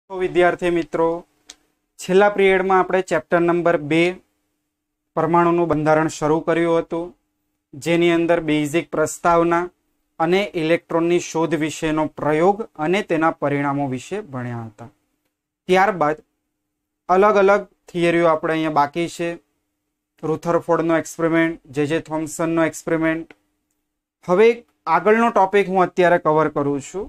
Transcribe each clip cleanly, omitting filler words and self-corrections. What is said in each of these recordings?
तो विद्यार्थी मित्रों छेल्ला पीरियड में आपणे चेप्टर नंबर 2 परमाणुनुं बंधारण शरू कर्युं हतुं, जेनी अंदर बेसिक प्रस्तावना अने इलेक्ट्रॉननी शोध विशेनो प्रयोग अने तेना परिणामो विशे भण्या हता। त्यारबाद अलग अलग थियरीओ आपणे अहींया बाकी छे। रुथरफोर्डनो एक्सपेरिमेंट, जे थॉम्सननो एक्सपेरिमेंट। हवे आगळनो टॉपिक हूँ अत्यारे कवर करूँ छूं,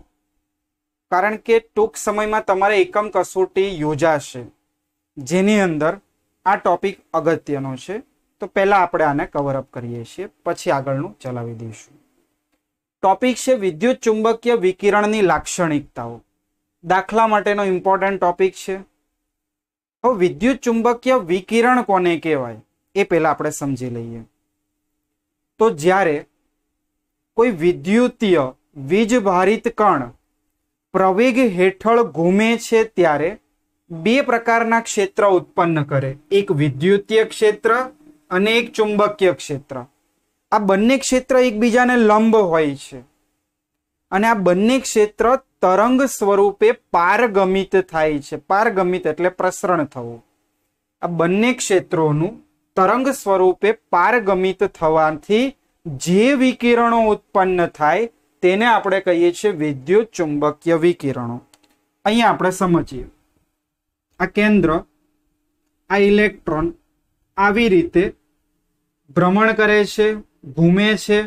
कारण के टूंक समय में तमारे एकम कसोटी योजाशे जेनी अंदर आ टॉपिक अगत्यनो छे। तो पहला आपणे आने कवर अप करीए छीए, पछी आगळनुं चलावी दईशुं। टॉपिक छे विद्युत चुंबकीय विकिरणनी लाक्षणिकताओ। दाखला माटेनो इम्पोर्टंट टॉपिक छे। हवे विद्युत चुंबकीय विकिरण कोने कहेवाय ए पहेला आपणे समजी लईए। तो ज्यारे कोई विद्युतीय वीजभारित कण प्रवेग हेठळ घूमे छे त्यारे बे प्रकारना क्षेत्र उत्पन्न करे, एक विद्युतीय क्षेत्र अने एक चुंबकीय क्षेत्र। आ बंने क्षेत्र एकबीजाने लंब होय छे अने आ बंने क्षेत्र तरंग स्वरूपे पारगमित थाय छे। पारगमित एटले प्रसरण थवुं। आ बंने क्षेत्रोनुं तरंग स्वरूपे पारगमित थवाथी जे विकिरणो उत्पन्न थाय तेने आपणे कहीए छीए विद्युत चुंबकीय विकिरणो। अहींया आपणे समजीए, आ केंद्र, आ इलेक्ट्रॉन आवी रीते भ्रमण करे छे, घूमे छे,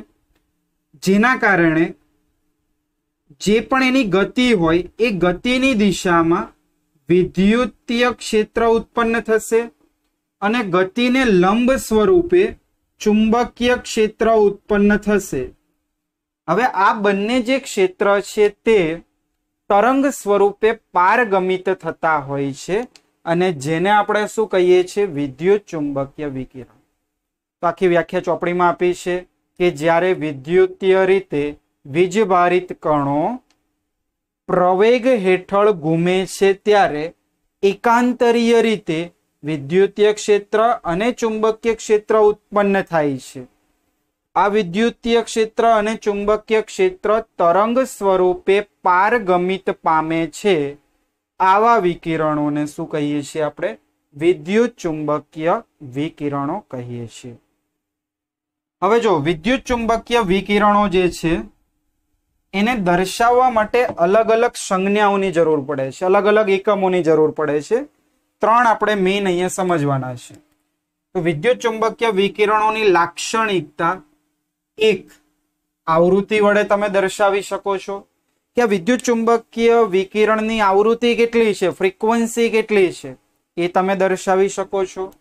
जेना कारणे जे पण एनी गति होय ए गतिनी दिशामां विद्युतीय क्षेत्र उत्पन्न थशे अने गतिने लंब स्वरूपे चुंबकीय क्षेत्र उत्पन्न थशे। हवे आ बंने जे क्षेत्र छे ते तरंग स्वरूपे पारगमित थता होय छे अने जेने आपणे शुं कहीए छीए विद्युत चुंबकीय विकिरण। तो आखी व्याख्या चोपड़ीमां आपी छे के ज्यारे विद्युतीय रीते वीजभारित कणो प्रवेग हेठळ घूमे छे त्यारे एकांतरीय रीते विद्युतीय क्षेत्र अने चुंबकीय क्षेत्र उत्पन्न थाय छे। आ विद्युतीय क्षेत्र अने चुंबकीय क्षेत्र तरंग स्वरूपे पारगमित पामे छे। आवा विकिरणोने शुं कहीए छीए आपणे विद्युत चुंबकीय विकिरणो कहीए छीए। हवे जो विद्युत चुंबकीय विकिरणो जे छे एने दर्शाववा माटे अलग अलग संज्ञाओनी जरूर पड़े छे, अलग अलग एकमोनी जरूर पड़े छे। त्रण आपणे मेन अहींया समजवाना छे। तो विद्युत चुंबकीय विकिरणोनी लाक्षणिकता एक आवृत्ति वडे तमे दर्शावी शको छो कि आ विद्युत चुंबकीय विकिरणनी आवृत्ति केटली छे, फ्रीक्वन्सी केटली छे ए तमे दर्शावी शको छो।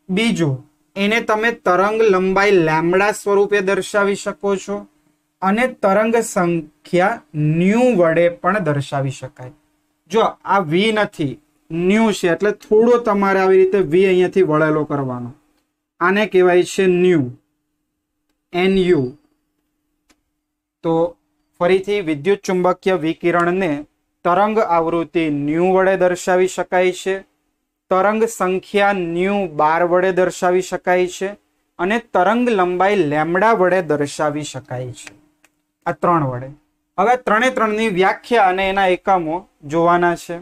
बीजो एने तमे तरंग लंबाई लैम्बडा स्वरूपे दर्शावी शको छो अने तरंग संख्या न्यू वडे पण दर्शावी शकाय। जो आ वी नथी, न्यू छे એટલે થોડો તમારે આવી રીતે વી અહીંયાથી વળેલો કરવાનો। આને કહેવાય છે ન્યू, NU। તો ફરીથી વિદ્યુત ચુંબકીય વિકિરણને તરંગ આવૃત્તિ ન્યू વડે દર્શાવી શકાય છે, તરંગ સંખ્યા ન્યू 12 વડે દર્શાવી શકાય છે અને તરંગ લંબાઈ લેમ્બડા વડે દર્શાવી શકાય છે। આ ત્રણ વડે। હવે ત્રણે ત્રણની વ્યાખ્યા અને એના એકમો જોવાના છે।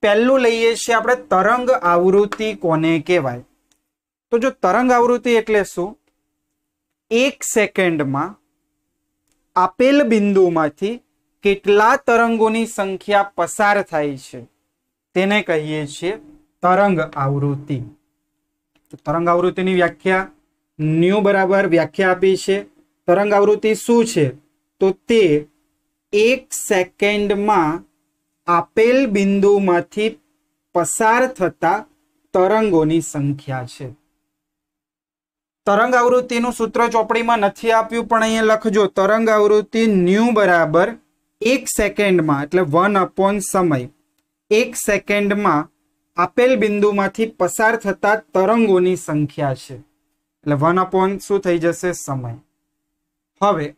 પહેલું લઈએ છીએ આપણે તરંગ આવૃત્તિ કોને કહેવાય। તો જો તરંગ આવૃત્તિ એટલે શું? એક સેકન્ડમાં આપેલ બિંદુમાંથી કેટલા તરંગોની સંખ્યા પસાર થાય છે તેને કહીએ છીએ તરંગ આવૃત્તિ। તો તરંગ આવૃત્તિની વ્યાખ્યા ન્યુ બરાબર વ્યાખ્યા આપી છે। તરંગ આવૃત્તિ શું છે? તો તે એક સેકન્ડમાં આપેલ બિંદુમાંથી પસાર થતા તરંગોની સંખ્યા છે। તરંગ આવૃત્તિનું સૂત્ર ચોપડીમાં નથી આપ્યું પણ અહીંયા લખજો। તરંગ આવૃત્તિ ન્યુ બરાબર એક સેકન્ડમાં એટલે 1 સમય, એક સેકન્ડમાં આપેલ બિંદુમાંથી પસાર થતા તરંગોની સંખ્યા છે એટલે 1 શું થઈ જશે? સમય। હવે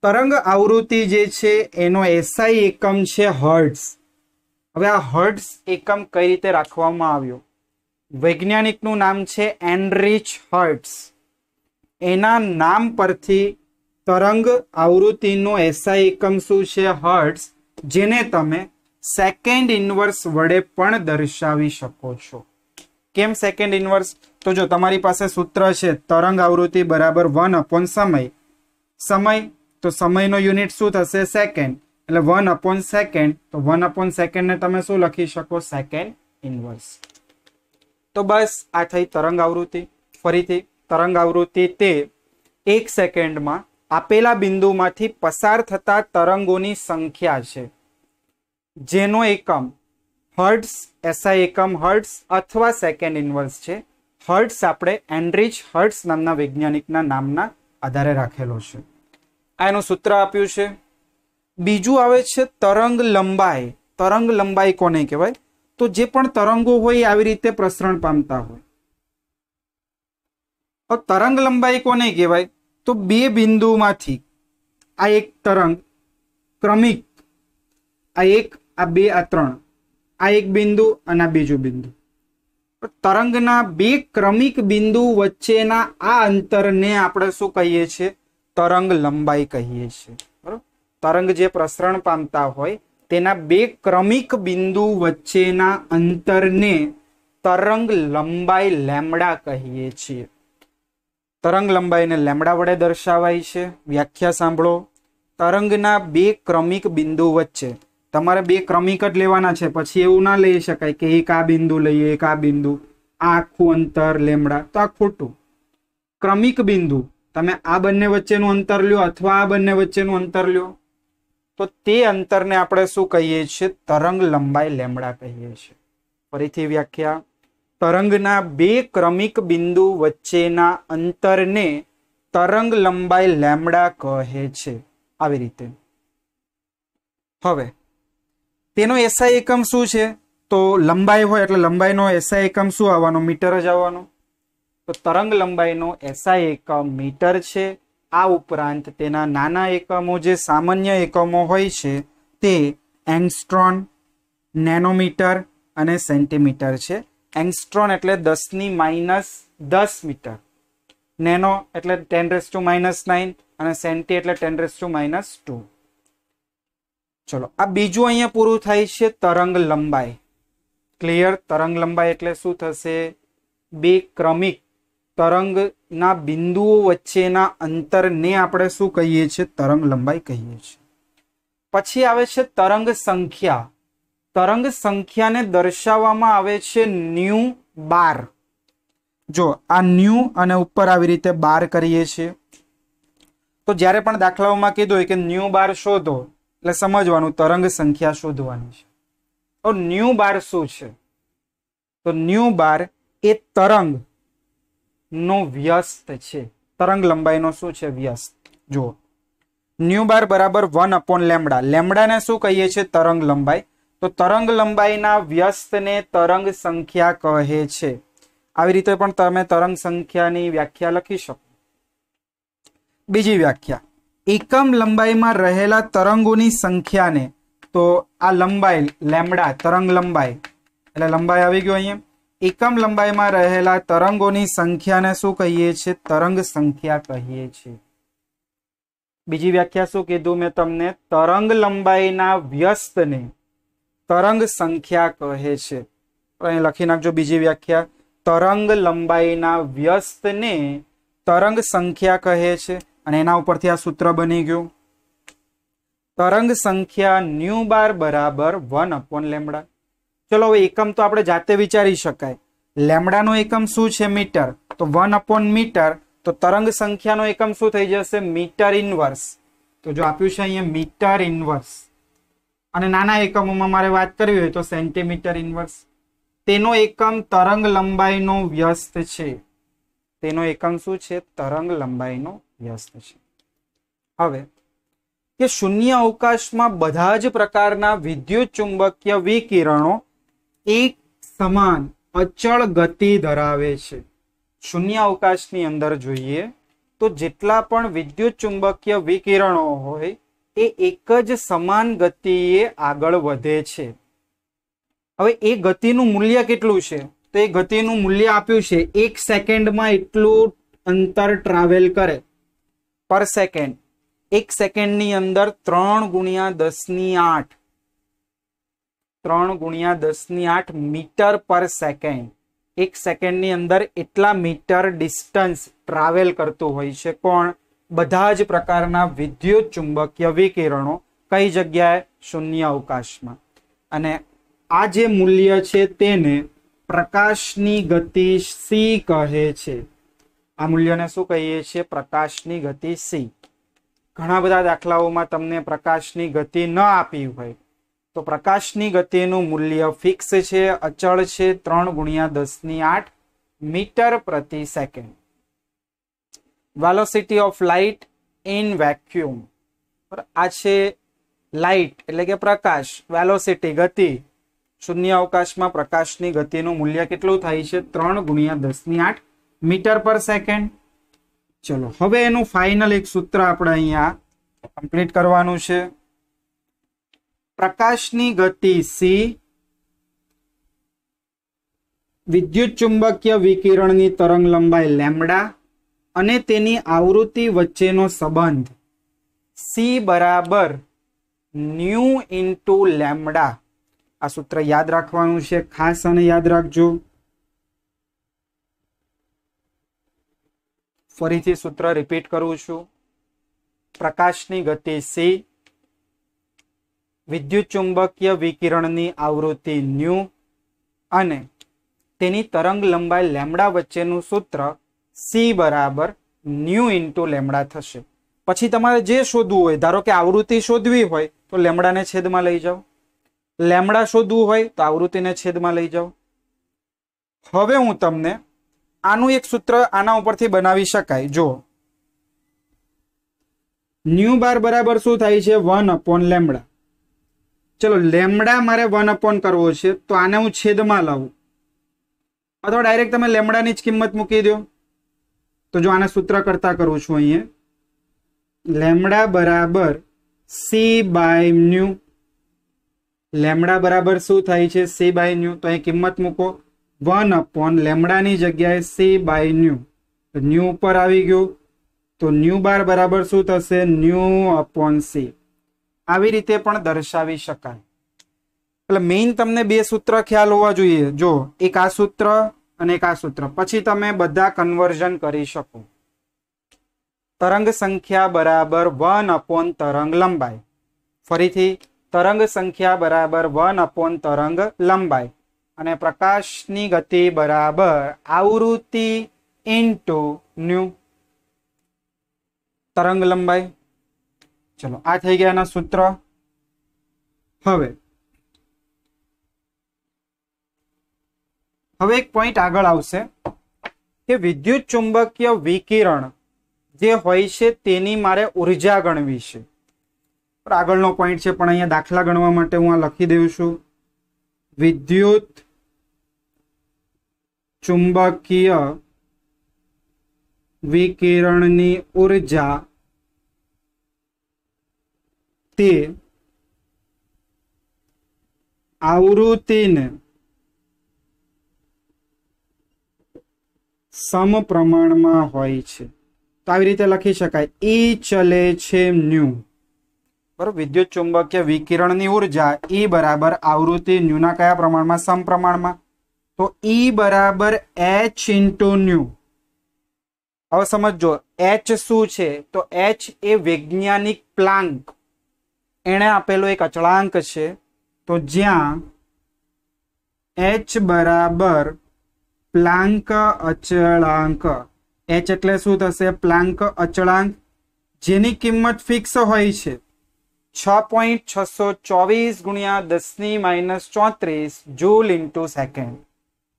तरंग आवृत्ति जे छे एनो एसआई एकम छे हर्ट्ज। हवे आ हर्ट्ज एकम कई रीते राखवामां आव्यो? वैज्ञानिकनुं नाम छे एनरिच हर्ट्ज। एना नाम परथी तरंग आवृत्तिनो एसआई एकम शुं छे? हर्ट्ज, जेने तमे સેકન્ડ ઇનવર્સ વડે પણ દર્શાવી શકો છો. કેમ સેકન્ડ ઇનવર્સ? તો જો તમારી પાસે સૂત્ર છે તરંગ આવૃત્તિ બરાબર 1 સમય. સમય તો સમયનો યુનિટ શું થશે? સેકન્ડ. એટલે 1 સેકન્ડ. તો 1 સેકન્ડ ને તમે શું લખી શકો? Second inverse. તો બસ આ થઈ તરંગ આવૃત્તિ. ફરીથી તરંગ આવૃત્તિ તે 1 સેકન્ડમાં આપેલા બિંદુમાંથી પસાર થતા તરંગોની સંખ્યા છે, જેનો એકમ હર્ટ્ઝ, એસઆઈ એકમ હર્ટ્ઝ અથવા સેકન્ડ ઇનવર્સ છે. હર્ટ્ઝ આપણે એન્ડ્રીચ હર્ટ્ઝ નામના વૈજ્ઞાનિકના નામના આધારે રાખેલો છે. આ એનું સૂત્ર આપ્યું છે. બીજું આવે છે તરંગ લંબાઈ. તરંગ લંબાઈ કોને કહેવાય? તો જે પણ તરંગો હોય આવી રીતે પ્રસરણ પામતા હોય. તરંગ લંબાઈ કોને કહેવાય? તો બે બિંદુમાંથી આ એક તરંગ ક્રમિક, આ એક, આ બે, આ ત્રણ, આ એક બિંદુ અને આ બીજું બિંદુ. તરંગના બે ક્રમિક બિંદુ વચ્ચેના આ અંતરને આપણે શું કહીએ છીએ? તરંગ લંબાઈ કહીએ છીએ. બરોબર? તરંગ જે પ્રસરણ પામતા હોય તેના બે ક્રમિક બિંદુ વચ્ચેના અંતરને તરંગ લંબાઈ લેમ્ડા કહીએ છીએ. તરંગ લંબાઈને લેમ્ડા વડે દર્શાવાય છે. વ્યાખ્યા સાંભળો. તરંગના બે ક્રમિક બિંદુ વચ્ચે, તમારે બે ક્રમિક જ લેવાના છે, પછી એવું ના લઈ શકાય કે એક આ બિંદુ લઈએ, એક આ બિંદુ, આ આખું અંતર લેમ્ડા, તો આ ખોટું. ક્રમિક બિંદુ તમે આ બંને વચ્ચેનું અંતર લ્યો અથવા આ બંને વચ્ચેનું અંતર લ્યો, તો તે અંતરને આપણે શું કહીએ છીએ? તરંગ લંબાઈ લેમ્ડા કહીએ છીએ. ફરીથી વ્યાખ્યા. તરંગના બે ક્રમિક બિંદુ વચ્ચેના અંતરને તરંગ લંબાઈ લેમ્ડા કહે છે. આવી રીતે. હવે તેનો એસઆઈ એકમ શું છે? તો લંબાઈ હોય એટલે લંબાઈનો એસઆઈ એકમ શું આવવાનો? મીટર જ આવવાનો. તો તરંગ લંબાઈનો એસઆઈ એકમ મીટર છે. આ ઉપરાંત તેના નાના એકમો જે સામાન્ય એકમો હોય છે તે એંગસ્ટ્રોન, નેનોમીટર અને સેન્ટીમીટર છે. એંગસ્ટ્રોન એટલે 10⁻10 મીટર, નેનો એટલે 10⁻⁹ અને સેન્ટી એટલે 10⁻². ચલો, આ બીજું અહીંયા પૂરું થાય છે તરંગ લંબાઈ. ક્લિયર? તરંગ લંબાઈ એટલે શું થશે? બે ક્રમિક તરંગના બિંદુઓ વચ્ચેના અંતરને આપણે શું કહીએ છીએ? તરંગ લંબાઈ કહીએ છીએ. પછી આવે છે તરંગ સંખ્યા. તરંગ સંખ્યાને દર્શાવવામાં આવે છે ન્યુ બાર. જો આ ન્યુ અને ઉપર આવી રીતે બાર કરીએ છીએ. તો જ્યારે પણ દાખલાઓમાં કીધું હોય કે ન્યુ બાર શોધો, એટલે સમજવાનું તરંગ સંખ્યા શોધવાની છે. તો ન્યુ બાર શું છે? તો ન્યુ બાર એ તરંગ નો વ્યસ્ત છે. તરંગ લંબાઈનો શું છે? વ્યસ્ત. જુઓ, ન્યુ બાર બરાબર 1/લેમ્ડા. લેમ્ડાને શું કહીએ છીએ? તરંગ લંબાઈ. તો તરંગ લંબાઈના વ્યસ્તને તરંગ સંખ્યા કહે છે. આવી રીતે પણ તમે તરંગ સંખ્યાની વ્યાખ્યા લખી શકો. બીજી વ્યાખ્યા, એકમ લંબાઈમાં રહેલા તરંગોની સંખ્યાને, તો આ લંબાઈ લેમ્ડા તરંગ લંબાઈ એટલે લંબાઈ આવી ગયો અહીંયા. એકમ લંબાઈમાં રહેલા તરંગોની સંખ્યાને શું કહીએ છીએ? તરંગ સંખ્યા કહીએ છીએ. બીજી વ્યાખ્યા શું કીધું મેં તમને? તરંગ લંબાઈના વ્યસ્તને તરંગ સંખ્યા કહે છે. અહીં લખી નાખજો બીજી વ્યાખ્યા. તરંગ લંબાઈના વ્યસ્તને તરંગ સંખ્યા કહે છે. અને એના ઉપરથી આ સૂત્ર બની ગયું. તરંગ સંખ્યા ન્યુ બાર બરાબર 1/લેમ્ડા. ચલો, હવે એકમ તો આપણે જાતે વિચારી શકાય. લેમ્ડાનો એકમ શું છે? મીટર. તો 1/મીટર. તો તરંગ સંખ્યાનો એકમ શું થઈ જશે? Metre inverse. તો જો આપ્યું છે અહીંયા મીટર ઇનવર્સ. અને નાના એકમોમાં મારે વાત કરવી હોય તો સેન્ટીમીટર ઇનવર્સ. તેનો એકમ તરંગ લંબાઈનો વ્યસ્ત છે. તેનો એકમ શું છે? તરંગ લંબાઈનો વ્યસ્ત છે. હવે કે શૂન્ય અવકાશમાં બધા જ પ્રકારના વિદ્યુત ચુંબકીય વિકિરણો એક સમાન અચળ ગતિ ધરાવે છે. શૂન્ય અવકાશની અંદર જોઈએ તો જેટલા પણ વિદ્યુત ચુંબકીય વિકિરણો હોય એ એક જ સમાન ગતિએ આગળ વધે છે. હવે એ ગતિનું મૂલ્ય કેટલું છે? તો એ ગતિનું મૂલ્ય આપ્યું છે 1 સેકન્ડમાં એટલું અંતર ટ્રાવેલ કરે પર સેકન્ડ. 1 સેકન્ડની અંદર 3 × 10⁸ 3 ગુણ્યા 10⁸ મીટર પર સેકન્ડ. એક સેકન્ડની અંદર એટલા મીટર ડિસ્ટન્સ ટ્રાવેલ કરતું હોય છે. કોણ? બધા જ પ્રકારના વિદ્યુત ચુંબકીય વિકિરણો. કઈ જગ્યાએ? શૂન્ય અવકાશમાં. અને આ જે મૂલ્ય છે તેને પ્રકાશની ગતિ c કહે છે. આ મૂલ્યને શું કહીએ છીએ? પ્રકાશની ગતિ c. ઘણા બધા દાખલાઓમાં તમને પ્રકાશની ગતિ ન આપી હોય તો પ્રકાશની ગતિનું મૂલ્ય ફિક્સ છે, અચળ છે, 3 ગુણ્યા 10⁸ મીટર પ્રતિ second. Velocity of light in vacuum. આ છે લાઇટ એટલે કે પ્રકાશ. વેલોસિટી ગતિ. શૂન્ય અવકાશમાં પ્રકાશની ગતિનું મૂલ્ય કેટલું થાય છે? 3 ગુણ્યા 10⁸ મીટર પર સેકન્ડ. ચલો હવે એનું ફાઇનલ એક સૂત્ર આપણે અહીંયા કમ્પ્લીટ કરવાનું છે. પ્રકાશની ગતિ c, વિદ્યુત ચુંબકીય વિકિરણની તરંગ લંબાઈ લેમ્ડા અને તેની આવૃત્તિ વચ્ચેનો સંબંધ c બરાબર ન્યુ ઇન્ટુ લેમ્ડા. આ સૂત્ર યાદ રાખવાનું છે, ખાસ અને યાદ રાખજો. ફરીથી સૂત્ર રિપીટ કરું છું. પ્રકાશની ગતિ c, વિદ્યુત ચુંબકીય વિકિરણની આવૃત્તિ ન્યુ અને તેની તરંગ લંબાઈ લેમ્ડા વચ્ચેનું સૂત્ર c બરાબર ન્યુ ઇન્ટુ લેમ્ડા થશે. પછી તમારે જે શોધવું હોય, ધારો કે આવૃત્તિ શોધવી હોય તો લેમ્ડાને છેદમાં લઈ જાઓ, લેમ્ડા શોધવું હોય તો આવૃત્તિને છેદમાં લઈ જાઓ. હવે હું તમને આનું એક સૂત્ર આના ઉપરથી બનાવી શકાય. જો ન્યુ બાર બરાબર શું થાય છે? 1 લેમ્ડા. ચલો લેમ્ડા મારે 1 કરવો છે તો આને હું છેદમાં લાવું, અથવા ડાયરેક્ટ તમે લેમ્ડાની જ કિંમત મૂકી દો. તો જો આને સૂત્ર કરતા કરું છું અહીંયા, લેમ્ડા બરાબર c બાય ન્યુ. લેમ્ડા બરાબર શું થાય છે? c by nu. તો અહીં કિંમત મૂકો, 1 લેમ્ડાની જગ્યાએ c બાય ન્યુ. ન્યુ ઉપર આવી ગયું તો ન્યુ બાર બરાબર શું થશે? New upon c. આવી રીતે પણ દર્શાવી શકાય. એટલે મેઇન તમને બે સૂત્ર ખ્યાલ હોવા જોઈએ. જો એક આ સૂત્ર અને એક આ સૂત્ર, પછી તમે બધા કન્વર્ઝન કરી શકો. તરંગ સંખ્યા બરાબર 1 તરંગ લંબાઈ. ફરીથી તરંગ સંખ્યા બરાબર 1 તરંગ લંબાઈ અને પ્રકાશની ગતિ બરાબર આવૃત્તિ ઇન્ટુ ન્યુ તરંગ લંબાઈ. ચલો આ થઈ ગયા એના સૂત્ર. હવે એક પોઈન્ટ આગળ આવશે કે વિદ્યુત ચુંબકીય વિકિરણ જે હોય છે તેની મારે ઉર્જા ગણવી છે. આગળનો પોઈન્ટ છે પણ અહીંયા દાખલા ગણવા માટે હું આ લખી દઉં છું. વિદ્યુત ચુંબકીય વિકિરણની ઉર્જા તે આવૃત્તિને સમપ્રમાણમાં હોય છે. તો આવી રીતે લખી શકાય, ઈ ચલે છે ન્યુ. બરોબર. વિદ્યુત ચુંબકીય વિકિરણની ઉર્જા ઈ બરાબર આવૃત્તિ ન્યુના કયા પ્રમાણમાં? સમપ્રમાણમાં. તો ઈ બરાબર h ઇન્ટુ ન્યુ. હવે સમજો h શું છે? તો h એ વૈજ્ઞાનિક પ્લાન્ક એણે આપેલો એક અચળાંક છે. તો જ્યાં h બરાબર પ્લાન્ક અચળાંક, h એટલે શું થશે? પ્લાન્ક અચળાંક, જેની કિંમત ફિક્સ હોય છે 6.624 ગુણ્યા 10⁻34 જૂલ ઇન્ટુ સેકન્ડ.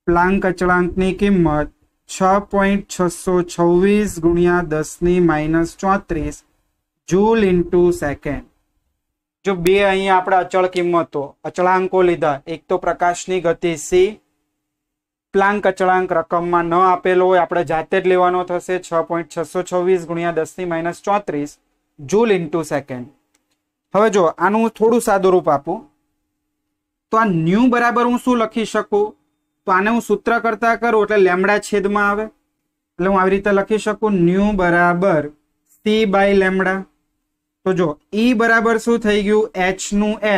પ્લાન્ક અચળાંકની કિંમત 6.626 ગુણ્યા 10⁻34 જૂલ ઇન્ટુ સેકન્ડ. જો બે અહીંયા આપણે અચળ કિંમતો અચળાંકો લીધા, એક તો પ્રકાશની ગતિ c, પ્લાન્ક અચળાંક રકમમાં ન આપેલો હોય, આપણે જાતે જ લેવાનો થશે 6.626 ગુણ્યા 10⁻34 જૂલ ઇન્ટુ સેકન્ડ. હવે જો આનું થોડું સાદું રૂપ આપું તો આ ન્યુ બરાબર હું શું લખી શકું? તો આને હું સૂત્ર કરતા કરું એટલે લેમ્ડા છેદમાં આવે, એટલે હું આવી રીતે લખી શકું, ન્યુ બરાબર c બાય લેમ્ડા. તો જો ઈ બરાબર શું થઈ ગયું? h નું h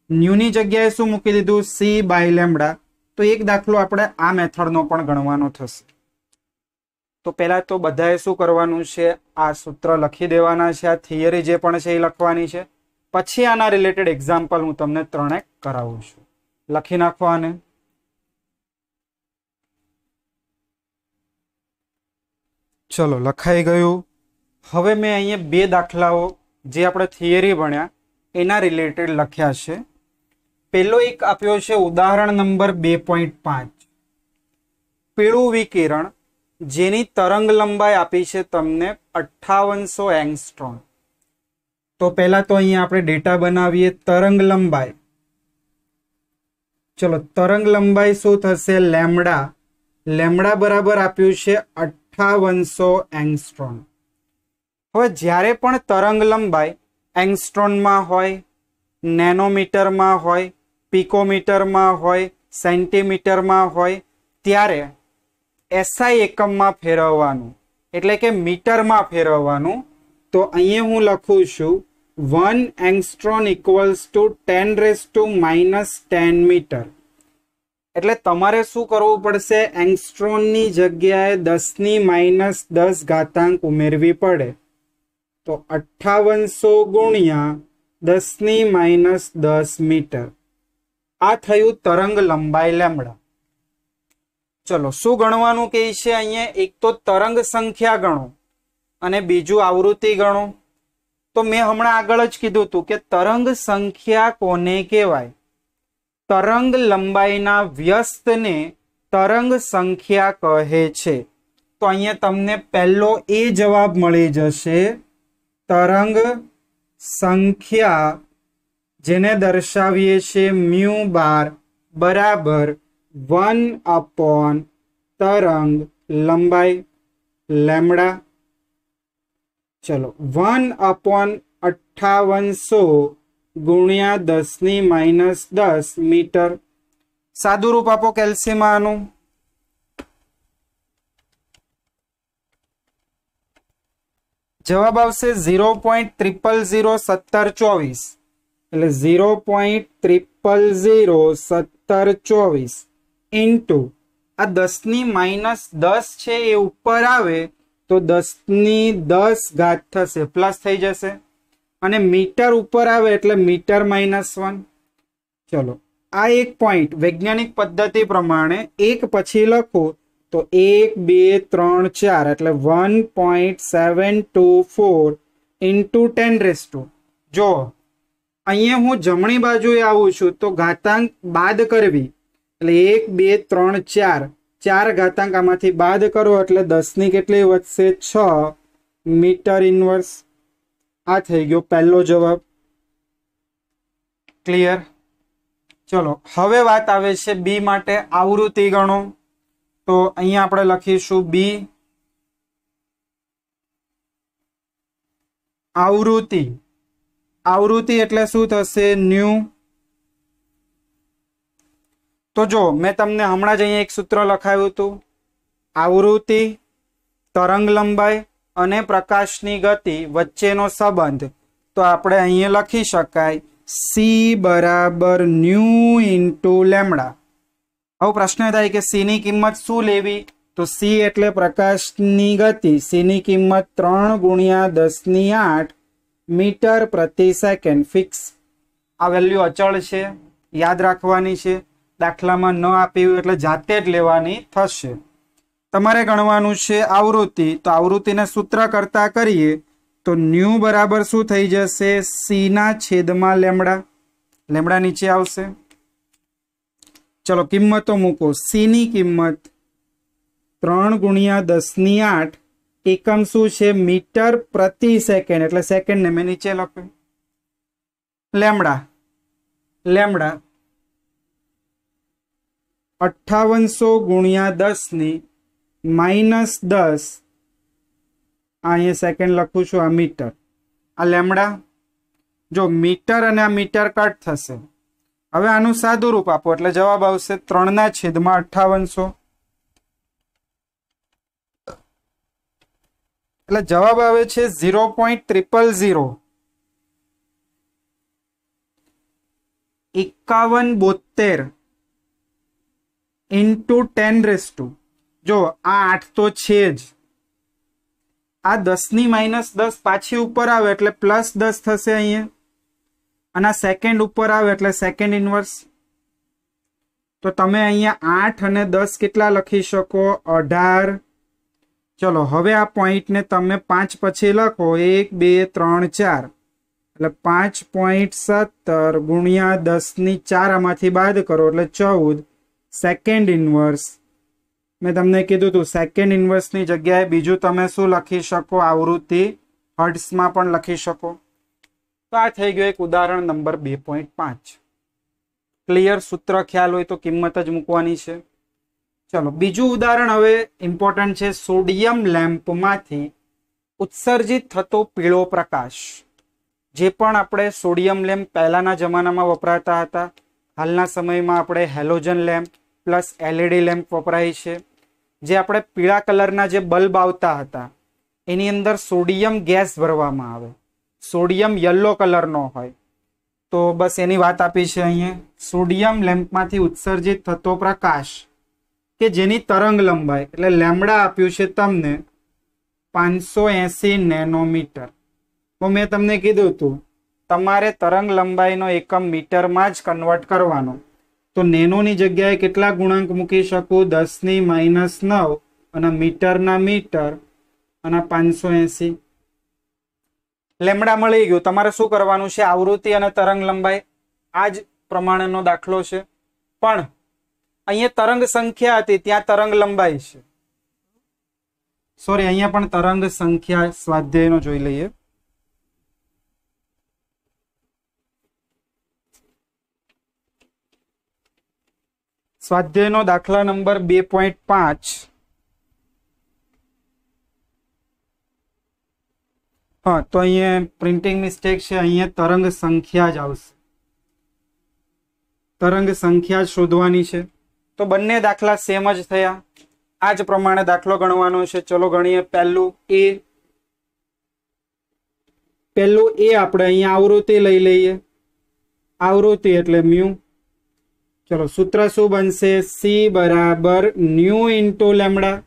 ન્યુની જગ્યાએ શું મૂકી દીધું? C by lambda. તો એક દાખલો આપણે આ મેથડનો પણ ગણવાનો થશે. તો પહેલા તો બધાએ શું કરવાનું છે? આ સૂત્ર લખી દેવાના છે. આ થિયરી જે પણ છે એ લખવાની છે. પછી આના રિલેટેડ એક્ઝામ્પલ હું તમને ત્રણેક કરાવું છું. લખી નાખો આને. ચલો, લખાઈ ગયું. હવે મેં અહીંયા બે દાખલાઓ જે આપણે થિયરી ભણ્યા એના રિલેટેડ લખ્યા છે. પહેલો એક આપ્યો છે ઉદાહરણ નંબર 2.5. પીળું વિકિરણ જેની તરંગ લંબાઈ આપી છે તમને 5800 એંગસ્ટ્રોમ. તો પહેલા તો અહીંયા આપણે ડેટા બનાવીએ. તરંગ લંબાઈ, ચલો તરંગ લંબાઈ શું થશે? લેમડા. લેમડા બરાબર આપ્યું છે 5800 એંગસ્ટ્રોમ. હવે જ્યારે પણ તરંગ લંબાઈ એંગસ્ટ્રોમમાં હોય, નેનોમીટરમાં હોય, પિકોમીટરમાં હોય, સેન્ટીમીટરમાં હોય, ત્યારે એસઆઈ એકમમાં ફેરવવાનું, એટલે કે મીટરમાં ફેરવવાનું. તો અહીંયા હું લખું છું 1 એંગસ્ટ્રોમ ઇક્વલ્સ ટુ 10⁻⁻10 મીટર. એટલે તમારે શું કરવું પડશે? એંગસ્ટ્રોમની જગ્યાએ 10⁻10 ઘાતાંક ઉમેરવી પડે. તો 5800 ગુણ્યા 10⁻10 મીટર. આ થયું તરંગ લંબાઈ લેમડા. ચલો, શું ગણવાનું કહે છે અહીંયા? એક તો તરંગ સંખ્યા ગણો અને બીજું આવૃત્તિ ગણો. તો મેં હમણાં આગળ જ કીધું હતું કે તરંગ સંખ્યા કોને કહેવાય? તરંગ લંબાઈના વ્યસ્તને તરંગ સંખ્યા કહે છે. તો અહીંયા તમને પહેલો એ જવાબ મળી જશે. તરંગ સંખ્યા જેને દર્શાવીએ છીએ મ્યુ બાર બરાબર 1 તરંગ લંબાઈ લેમડા. ચલો, 1/5800 ગુણ્યા 10⁻10 મીટર. સાદું રૂપ આપો કેલ્શિયમ આનું. જવાબ આવશે 0.0001724. એટલે 0.0001724 ઇન્ટુ આ 10⁻10 છે એ ઉપર આવે તો 10⁻10 થશે, પ્લસ થઈ જશે. અને મીટર ઉપર આવે એટલે મીટર -1. ચલો, આ એક પોઈન્ટ વૈજ્ઞાનિક પદ્ધતિ પ્રમાણે એક પછી લખો તો 1 2 3 4 એટલે 1.724 ઇન્ટુ 10⁻. જો અહીંયા હું જમણી બાજુએ આવું છું તો ઘાતાંક બાદ કરવી, એટલે 1 2 3 4 4 ઘાતાંક આમાંથી બાદ કરો એટલે 10 ની કેટલી વધશે? 6 મીટર ઇન્વર્સ. આ થઈ ગયો પહેલો જવાબ. ક્લિયર? ચલો, હવે વાત આવે છે બી માટે. આવૃત્તિ ગણો. તો અહીંયા આપણે લખીશું બી. આવૃત્તિ. આવૃત્તિ એટલે શું થશે? ન્યુ. તો જો મેં તમને હમણાં જ અહીંયા એક સૂત્ર લખાવ્યું હતું. આવૃત્તિ, તરંગ લંબાઈ અને પ્રકાશની ગતિ વચ્ચેનો સંબંધ. તો આપણે અહીંયા લખી શકાય સી બરાબર ન્યુ ઇન્ટુ લેમડા. હવે પ્રશ્ન થાય કે સી ની કિંમત શું લેવી? તો સી એટલે પ્રકાશની ગતિ. સી ની કિંમત 3 ગુણ્યા 10⁸ મીટર પ્રતિ સેકન્ડ. ફિક્સ. આ વેલ્યુ અચળ છે, યાદ રાખવાની છે. દાખલામાં ન આપ્યું એટલે જાતે જ લેવાની થશે. તમારે ગણવાનું છે આવૃત્તિ. તો આવૃત્તિને સૂત્ર કરતા કરીએ તો ન્યુ બરાબર શું થઈ જશે? સી ના છેદમાં લેમડા. લેમડા નીચે આવશે. ચલો, કિંમતો મૂકો. સી ની કિંમત 3 ગુણ્યા 10⁸. એકમ શું છે? મીટર પ્રતિ સેકન્ડ, એટલે સેકન્ડ ને મેં નીચે લખ્યું. લેમડા. લેમડા 5800 ગુણ્યા 10⁻10. અહીંયા સેકન્ડ લખું છું, આ મીટર. આ લેમડા. જો મીટર અને આ મીટર કટ થશે. હવે આનું સાદું રૂપ આપો એટલે જવાબ આવશે 3/5800. એટલે જવાબ આવે છે 0.000. 5172 इंटू 10⁻, जो आ 8 तो छे ज, आ 10 ની -10 पाछी ऊपर आवे એટલે +10 થશે અહીંયા, અને આ સેકન્ડ ઉપર આવે એટલે સેકન્ડ ઇન્વર્સ. તો તમે અહીંયા 8 અને 10 કેટલા લખી શકો? 18. ચલો હવે આ પોઈન્ટને તમે 5 પછી લખો, 1 2 3 4, એટલે 5.17 ગુણ્યા 10⁴ આમાંથી બાદ કરો એટલે 14 સેકન્ડ ઇન્વર્સ. મેં તમને કીધું હતું સેકન્ડ ઇન્વર્સની જગ્યાએ બીજું તમે શું લખી શકો? આવૃત્તિ હર્ટ્ઝમાં પણ લખી શકો. તો આ થઈ ગયું એક ઉદાહરણ નંબર 2.5. ક્લિયર? સૂત્ર ખ્યાલ હોય તો કિંમત જ મૂકવાની છે. ચલો બીજું ઉદાહરણ હવે ઇમ્પોર્ટન્ટ છે. સોડિયમ લેમ્પમાંથી ઉત્સર્જિત થતો પીળો પ્રકાશ. જે પણ આપણે સોડિયમ લેમ્પ પહેલાના જમાનામાં વપરાતા હતા, હાલના સમયમાં આપણે halogen lamp plus LED lamp વપરાય છે. જે આપણે પીળા કલરના જે બલ્બ આવતા હતા એની અંદર સોડિયમ ગેસ ભરવામાં આવે, સોડિયમ યલો કલરનો હોય. તો બસ એની વાત આપી છે અહીંયા. સોડિયમ લેમ્પમાંથી ઉત્સર્જિત થતો પ્રકાશ કે જેની તરંગ લંબાઈ એટલે લેમ્બડા આપ્યું છે તમને 580 નેનોમીટર. તો મેં તમને કીધું હતું તમારે તરંગ લંબાઈનો એકમ મીટરમાં જ કન્વર્ટ કરવાનો. તો નેનોની જગ્યાએ કેટલા ગુણાંક મૂકી શકું? 10⁻9 અને મીટરના મીટર અને 580. લેમ્બડા મળી ગયું. તમારે શું કરવાનું છે? આવૃત્તિ અને તરંગ લંબાઈ આ જ પ્રમાણેનો દાખલો છે, પણ અહીંયા તરંગ સંખ્યા હતી, ત્યાં તરંગ લંબાઈ છે. સોરી, અહીંયા પણ તરંગ સંખ્યા સ્વાધ્યાયનો જોઈ લઈએ. સ્વાધ્યાયનો દાખલા નંબર 2.5. હા, તો અહીંયા પ્રિન્ટિંગ મિસ્ટેક છે. અહીંયા તરંગ સંખ્યા જ આવશે. તરંગ સંખ્યા શોધવાની છે. તો બંને દાખલા સેમ જ થયા. આ જ પ્રમાણે દાખલો ગણવાનો છે. ચલો ગણીએ. પહેલું એ આપણે અહીંયા આવૃત્તિ લઈ લઈએ. આવૃત્તિ એટલે મ્યુ. ચલો સૂત્ર શું બનશે? C બરાબર ન્યુ ઇન્ટુ લેમ્બડા.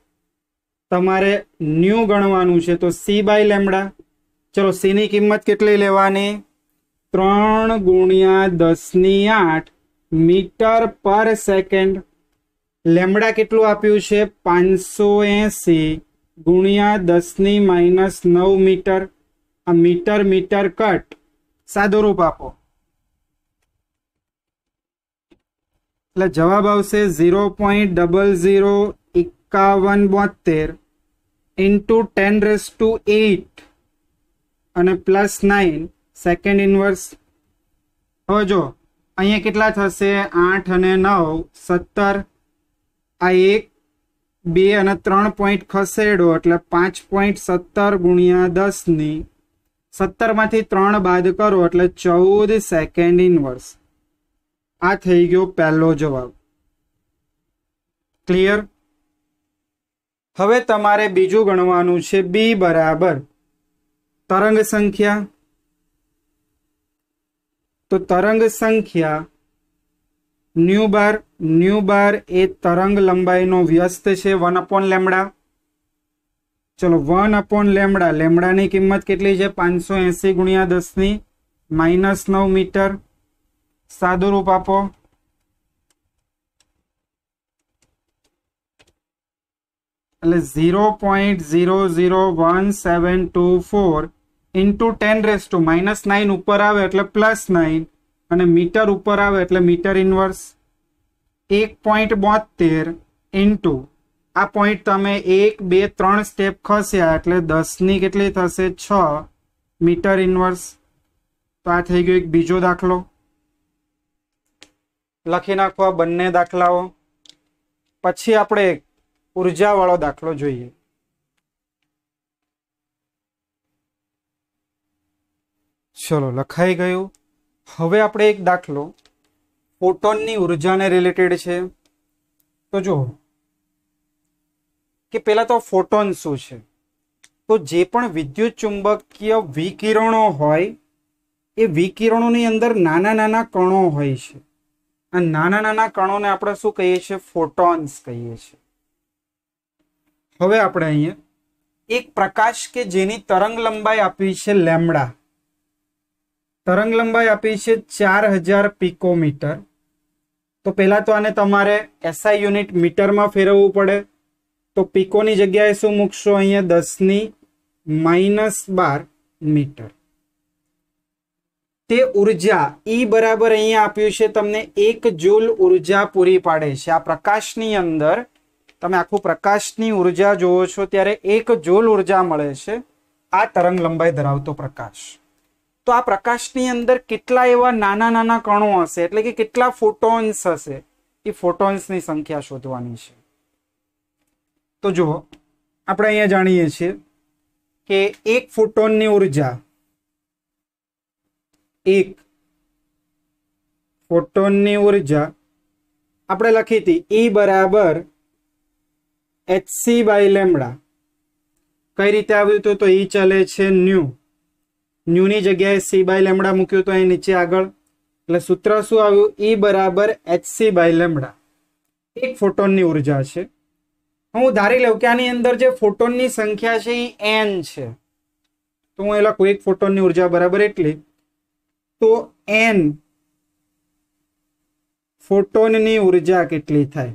તમારે ન્યુ ગણવાનું છે તો C બાય લેમ્બડા. ચલો C ની કિંમત કેટલી લેવાની? 3 ગુણ્યા 10⁸ મીટર પર સેકન્ડ. લેમ્બડા કેટલું આપ્યું છે? 580 ગુણ્યા 10⁻9 મીટર. આ મીટર મીટર કટ, સાદું રૂપ આપો એટલે જવાબ આવશે 0.005172 ઇન્ટુ 10⁸ અને +9 સેકન્ડ ઇન્વર્સ. હવે જો અહીંયા કેટલા થશે? 8 અને 9 17. આ 1 2 અને 3 પોઈન્ટ ખસેડો એટલે 5.17 ગુણ્યા 10⁻, 17 માંથી 3 બાદ કરો એટલે 14 સેકન્ડ ઇન્વર્સ. આ થઈ ગયો પહેલો જવાબ. ક્લિયર? હવે તમારે બીજું ગણવાનું છે. B બરાબર તરંગ સંખ્યા. તો તરંગ સંખ્યા ન્યુ બાર એ તરંગ લંબાઈનો વ્યસ્ત છે 1/લેમ્બડા. ચલો 1/લેમ્બડા. લેમ્બડાની કિંમત કેટલી છે? 580 ગુણ્યા 10⁻9 મીટર. સાદું રૂપ આપો એટલે 0.00174 ઇન્ટુ 10⁻⁻9 ઉપર આવે એટલે +9 અને મીટર ઉપર આવે એટલે મીટર ઇન્વર્સ. 1.72 ઇન્ટુ આ પોઈન્ટ તમે 1 2 3 સ્ટેપ ખસ્યા એટલે 10 ની કેટલી થશે? 6 મીટર ઇન્વર્સ. તો આ થઈ ગયો એક બીજો દાખલો. લખી નાખવા બંને દાખલાઓ. પછી આપણે ઉર્જા વાળો દાખલો જોઈએ. ચલો લખાઈ ગયું. હવે આપણે એક દાખલો ફોટોનની ઉર્જાને રિલેટેડ છે. તો જો કે પેલા તો ફોટોન શું છે? તો જે પણ વિદ્યુત ચુંબકીય વિકિરણો હોય એ વિકિરણોની અંદર નાના નાના કણો હોય છે. આ નાના નાના કણોને આપણે શું કહીએ છીએ? ફોટોન્સ કહીએ છીએ. હવે આપણે અહીંયા એક પ્રકાશ કે જેની તરંગ લંબાઈ આપી છે લેમ્ડા, તરંગ લંબાઈ આપી છે 4000 પિકોમીટર. તો પહેલા તો આને તમારે એસઆઈ યુનિટ મીટરમાં ફેરવવું પડે. તો પિકોની જગ્યાએ શું મૂકશો? અહીંયા 10⁻12 મીટર. તે ઉર્જા E બરાબર અહીંયા આપ્યું છે તમને 1 જૂલ ઉર્જા પૂરી પાડે છે. આ પ્રકાશની અંદર તમે આખું પ્રકાશની ઉર્જા જોવો છો ત્યારે 1 જૂલ ઉર્જા મળે છે આ તરંગ લંબાઈ ધરાવતો પ્રકાશ. તો આ પ્રકાશની અંદર કેટલા એવા નાના નાના કણો હશે, એટલે કે કેટલા ફોટોન્સ હશે, એ ફોટોન્સની સંખ્યા શોધવાની છે. તો જુઓ, આપણે અહીંયા જાણીએ છીએ કે એક ફોટોનની ઉર્જા, એક ફોટોનની ઉર્જા આપણે લખી હતી E બરાબર hc બાય લેમ્ડા. કઈ રીતે આવ્યું હતું? તો E ચાલે છે ન્યુ, ન્યુની જગ્યાએ c બાય લેમ્ડા મૂક્યું તો અહીં નીચે આગળ, એટલે સૂત્ર શું આવ્યું? E બરાબર hc બાય લેમ્ડા. એક ફોટોનની ઉર્જા છે. હું ધારી લઉં કે આની અંદર જે ફોટોનની સંખ્યા છે એ n છે, તો હું એ લખું એક ફોટોનની ઉર્જા બરાબર એટલી. તો n ફોટોનની ઉર્જા કેટલી થાય?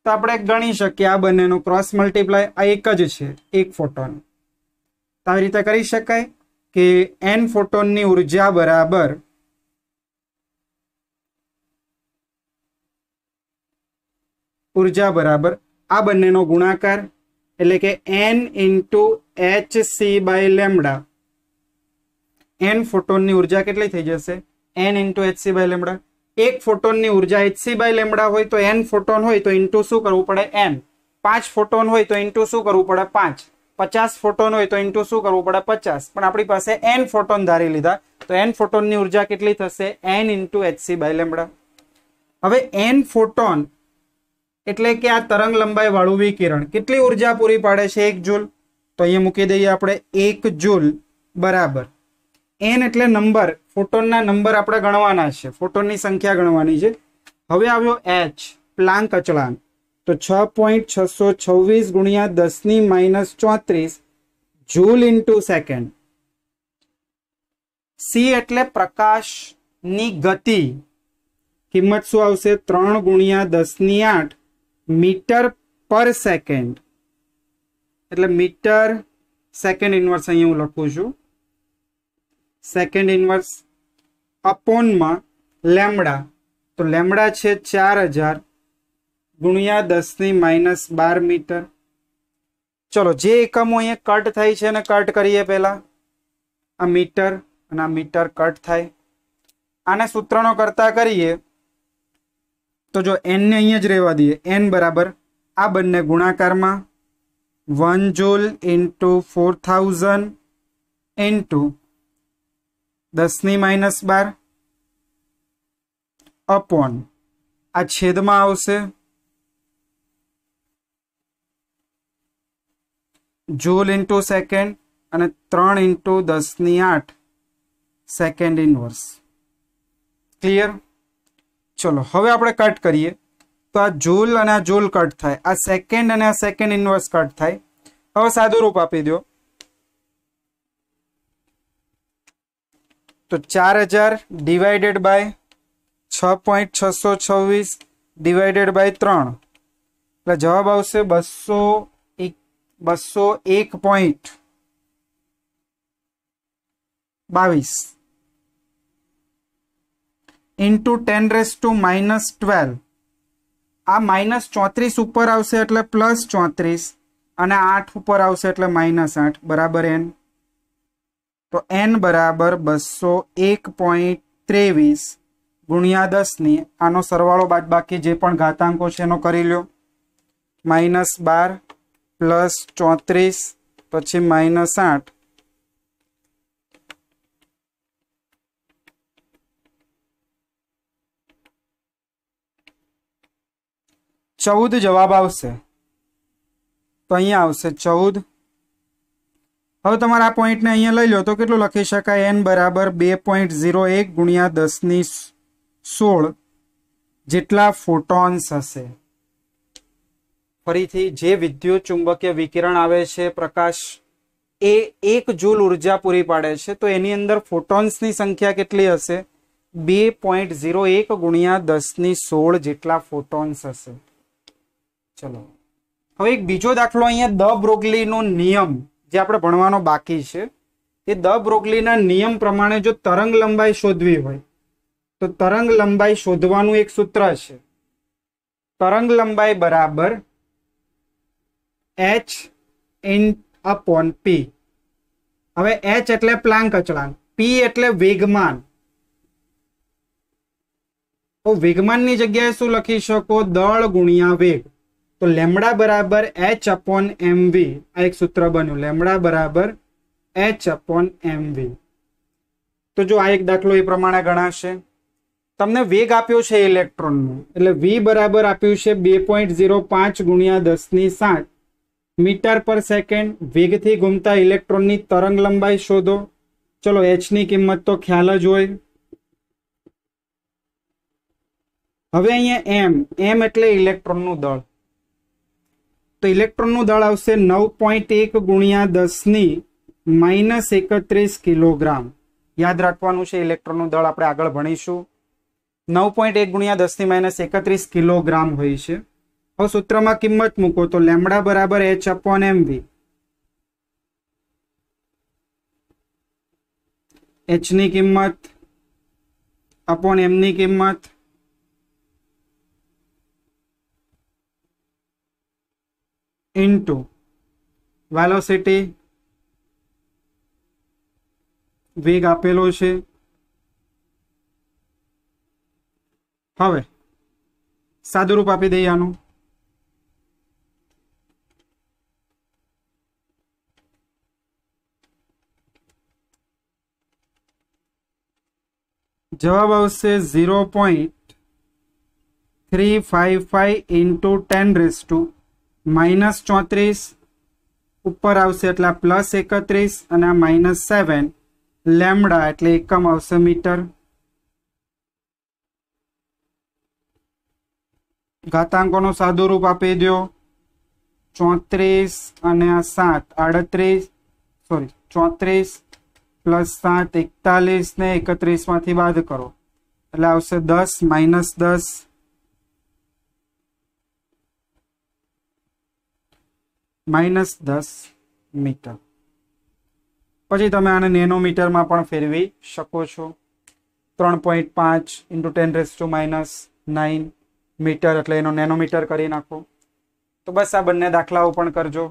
તો આપણે ગણી શકીએ આ બંનેનો ક્રોસ મલ્ટીપ્લાય, આ એક જ છે, એક ફોટોન. તો આવી રીતે કરી શકાય કે n ફોટોનની ઉર્જા બરાબર આ બંનેનો ગુણાકાર, એટલે કે n into hc by lambda. n ફોટોનની ઉર્જા કેટલી થઈ જશે? n into hc by lambda. એક ફોટોનની ઉર્જા hc બાય લેમ્ડા હોય તો n ફોટોન હોય તો ઇન્ટુ શું કરવું પડે? n. 5 ફોટોન હોય તો ઇન્ટુ શું કરવું પડે? 5. 50 ફોટોન હોય તો ઇન્ટુ શું કરવું પડે? 50. પણ આપણી પાસે n ફોટોન ધારી લીધા, તો n ફોટોનની ઉર્જા કેટલી થશે? n into hc by lambda. હવે n ફોટોન એટલે કે આ તરંગ લંબાઈ વાળું વિકિરણ કેટલી ઉર્જા પૂરી પાડે છે? 1 જૂલ. તો અહીંયા મૂકી દઈએ આપણે 1 જૂલ બરાબર n એટલે નંબર, ફોટોનના નંબર આપણે ગણવાના છે, ફોટોનની સંખ્યા ગણવાની છે. હવે આવ્યો h, પ્લાન્ક અચળાંક. તો 6.626 ગુણ્યા 10⁻34 જૂલ ઇન્ટુ સેકન્ડ. c એટલે પ્રકાશની ગતિ, કિંમત શું આવશે? 3 ગુણ્યા 10⁸ મીટર પર સેકન્ડ, એટલે મીટર સેકન્ડ ઇન્વર્સ અહીંયા હું લખું છું, સેકન્ડ ઇન્વર્સ અપોનમાં લેમ્ડા. તો લેમ્ડા છે 4000 ગુણ્યા 10⁻12 મીટર. ચલો, જે એકમો અહીંયા કટ થાય છે એને કટ કરીએ. પહેલા આ મીટર અને આ મીટર કટ થાય. આને સૂત્રનો કરતા કરીએ તો જો n ને અહીંયા જ રહેવા દઈએ, n બરાબર આ બંને ગુણાકારમાં 1 જૂલ ઇન્ટુ 4000 ઇન્ટુ 10⁻12 અપોન આ છેદમાં આવશે જૂલ ઇન્ટુ સેકન્ડ અને 3 ઇન્ટુ 10⁸ સેકન્ડ ઇનવર્સ. ક્લિયર? ચલો, હવે આપણે કટ કરીએ તો આ જૂલ અને આ જૂલ કટ થાય, આ સેકન્ડ અને આ સેકન્ડ ઇનવર્સ કટ થાય. હવે સાદું રૂપ આપી દો. તો 4000 ડિવાઇડેડ બાય 6.626 ડિવાઇડેડ બાય 3, એટલે જવાબ આવશે 201.22 ઇન્ટુ 10⁻−12. આ -34 ઉપર આવશે એટલે +34 અને 8 ઉપર આવશે એટલે -8 બરાબર n. તો n બરાબર 201.23 ગુણ્યા 10 આનો સરવાળો બાદ બાકી જે પણ ઘાતાંકો છે એનો કરી લો. -12 +34 પછી -8 14 જવાબ આવશે. તો અહીંયા આવશે 14. હવે તમારે આ પોઈન્ટને અહીંયા લઈ લો તો કેટલું લખી શકાય? n બરાબર 2.01 ગુણ્યા 1016 જેટલા ફોટોન્સ હશે. ફરીથી જે વિદ્યુત ચુંબકીય વિકિરણ આવે છે પ્રકાશ એ 1 જૂલ ઉર્જા પૂરી પાડે છે, તો એની અંદર ફોટોન્સની સંખ્યા કેટલી હશે? 2.01 ગુણ્યા 1016 જેટલા ફોટોન્સ હશે. ચલો હવે એક બીજો દાખલો અહીંયા દ બ્રોગલીનો નિયમ જે આપણે ભણવાનો બાકી છે. એ દ બ્રોગલીના નિયમ પ્રમાણે જો તરંગ લંબાઈ શોધવી હોય તો તરંગ લંબાઈ શોધવાનું એક સૂત્ર છે. તરંગ લંબાઈ બરાબર h upon p. હવે h એટલે પ્લાન્ક અચળાંક, p એટલે વેગમાન. તો વેગમાનની જગ્યાએ શું લખી શકો? દળ ગુણ્યા વેગ. તો લેમડા બરાબર h upon mv. આ એક સૂત્ર બન્યું, લેમડા બરાબર h upon mv. તો જો આ એક દાખલો એ પ્રમાણે ગણાશે. તમને વેગ આપ્યો છે ઇલેક્ટ્રોનનો, એટલે v બરાબર આપ્યું છે 2.05 ગુણ્યા 10⁷ મીટર પર સેકન્ડ. વેગથી ઘૂમતા ઇલેક્ટ્રોનની તરંગ લંબાઈ શોધો. ચલો h ની કિંમત તો ખ્યાલ જ હોય. હવે અહીંયા m એટલે ઇલેક્ટ્રોનનું દળ. તો ઇલેક્ટ્રોનનું દળ આવશે 9.1 ગુણ્યા 10⁻31 કિલોગ્રામ. યાદ રાખવાનું છે ઇલેક્ટ્રોનનું દળ આપણે આગળ ભણીશું. 9.1 ગુણ્યા 10⁻31 કિલોગ્રામ હોય છે. હવે સૂત્રમાં કિંમત મૂકો તો લેમડા બરાબર h upon mv. h ની કિંમત upon m ની કિંમત ઇન્ટુ વેલોસિટી, વેગ આપેલો છે. હવે સાદુરૂપ આપી દઈએ આનું. જવાબ આવશે 0.355 ઇન્ટુ 10⁻⁻34. ઉપર આવશે એટલે +31 અને -7. લેમડા એટલે એકમ આવશે મીટર. ઘાતાંકોનો સાદુરૂપ આપી દો. 34 અને 7 38, સોરી 34 + 7 41 ને 31 માંથી બાદ કરો એટલે આવશે 10 -10 મીટર. પછી તમે આને નેનોમીટરમાં પણ ફેરવી શકો છો. 3.5 × 10⁻⁹ મીટર એટલે એનો નેનોમીટર કરી નાખો. તો બસ આ બંને દાખલાઓ પણ કરજો.